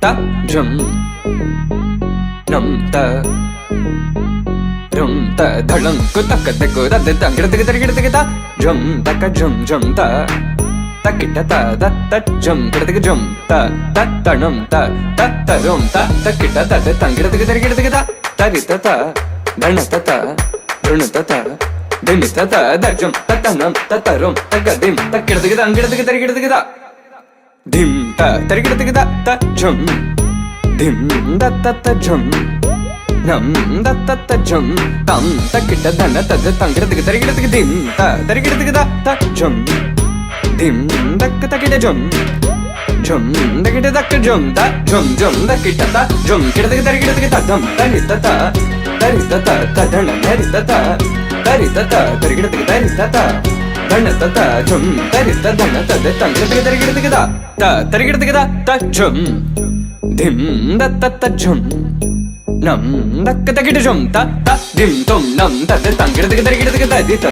ta jum nam ta rum ta dhalam ku tak tak ku da da gida ta jum tak jum ta takita ta da ta jum gida jum ta tanam ta rum ta takita ta da gida ta tarita ta dhanata ta runata ta dinita ta da jum tanam rum tagadim takita dim ta tarigida ta jum dim da ta jum nam da ta jum tam takita dana ta tarigida dim ta tarigida ta jum dim takita jum takita jum ta jum takita ta jum tarigida ta dam tarita ta dana tarita ta tarigida ta ధనత జుం తరిత ధనత తంగిడ తరిగిడ త జుం ధిం దత్త జుం నం దక్క తగిడ జుం త దిం తుం నం త తంగిడ తరిగిడ